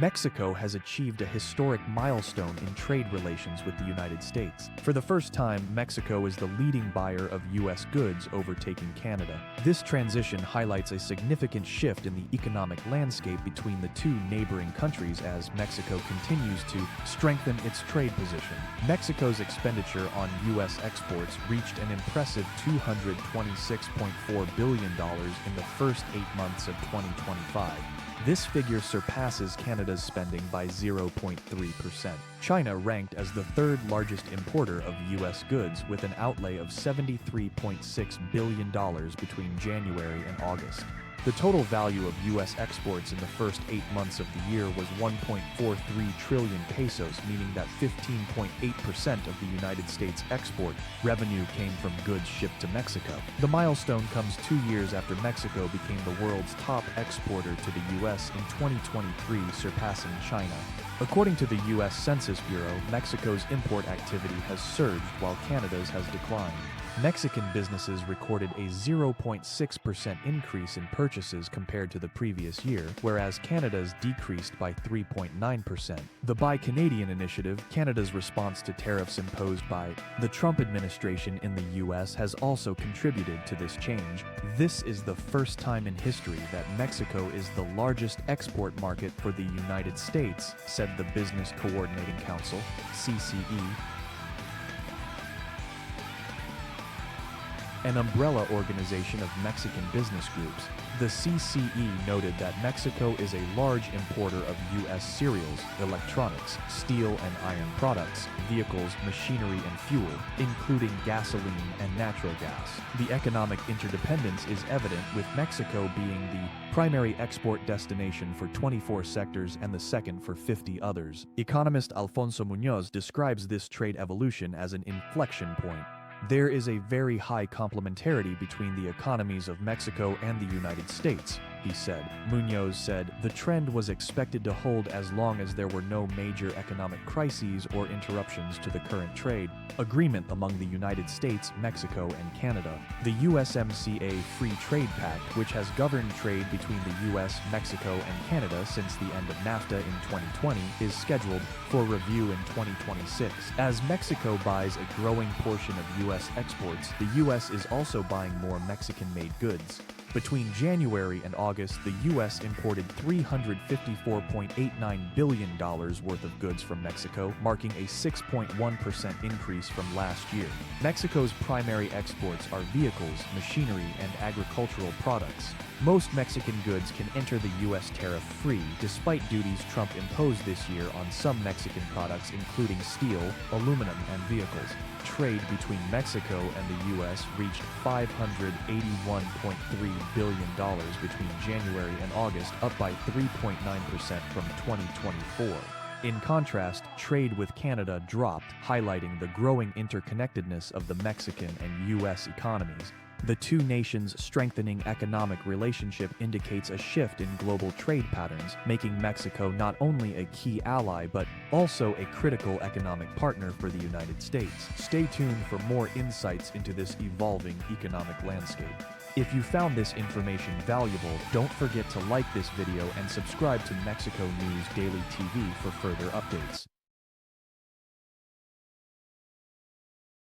Mexico has achieved a historic milestone in trade relations with the United States. For the first time, Mexico is the leading buyer of U.S. goods, overtaking Canada. This transition highlights a significant shift in the economic landscape between the two neighboring countries as Mexico continues to strengthen its trade position. Mexico's expenditure on U.S. exports reached an impressive $226.4 billion in the first 8 months of 2025. This figure surpasses Canada's spending by 0.3%. China ranked as the third largest importer of U.S. goods with an outlay of $73.6 billion between January and August. The total value of U.S. exports in the first 8 months of the year was 1.43 trillion pesos, meaning that 15.8% of the United States export revenue came from goods shipped to Mexico. The milestone comes 2 years after Mexico became the world's top exporter to the U.S. in 2023, surpassing China. According to the U.S. Census Bureau, Mexico's import activity has surged while Canada's has declined. Mexican businesses recorded a 0.6% increase in purchases compared to the previous year, whereas Canada's decreased by 3.9%. The Buy Canadian initiative, Canada's response to tariffs imposed by the Trump administration in the U.S., has also contributed to this change. This is the first time in history that Mexico is the largest export market for the United States, said the Business Coordinating Council, CCE, an umbrella organization of Mexican business groups. The CCE noted that Mexico is a large importer of U.S. cereals, electronics, steel and iron products, vehicles, machinery and fuel, including gasoline and natural gas. The economic interdependence is evident, with Mexico being the primary export destination for 24 sectors and the second for 50 others. Economist Alfonso Muñoz describes this trade evolution as an inflection point. There is a very high complementarity between the economies of Mexico and the United States, he said. Muñoz said the trend was expected to hold as long as there were no major economic crises or interruptions to the current trade agreement among the United States, Mexico, and Canada. The USMCA Free Trade Pact, which has governed trade between the U.S., Mexico, and Canada since the end of NAFTA in 2020, is scheduled for review in 2026. As Mexico buys a growing portion of U.S. exports, the U.S. is also buying more Mexican-made goods. Between January and August, the U.S. imported $354.89 billion worth of goods from Mexico, marking a 6.1% increase from last year. Mexico's primary exports are vehicles, machinery, and agricultural products. Most Mexican goods can enter the U.S. tariff-free, despite duties Trump imposed this year on some Mexican products including steel, aluminum, and vehicles. Trade between Mexico and the U.S. reached $581.3 billion between January and August, up by 3.9% from 2024. In contrast, trade with Canada dropped, highlighting the growing interconnectedness of the Mexican and U.S. economies. The two nations' strengthening economic relationship indicates a shift in global trade patterns, making Mexico not only a key ally but also a critical economic partner for the United States. Stay tuned for more insights into this evolving economic landscape. If you found this information valuable, don't forget to like this video and subscribe to Mexico News Daily TV for further updates.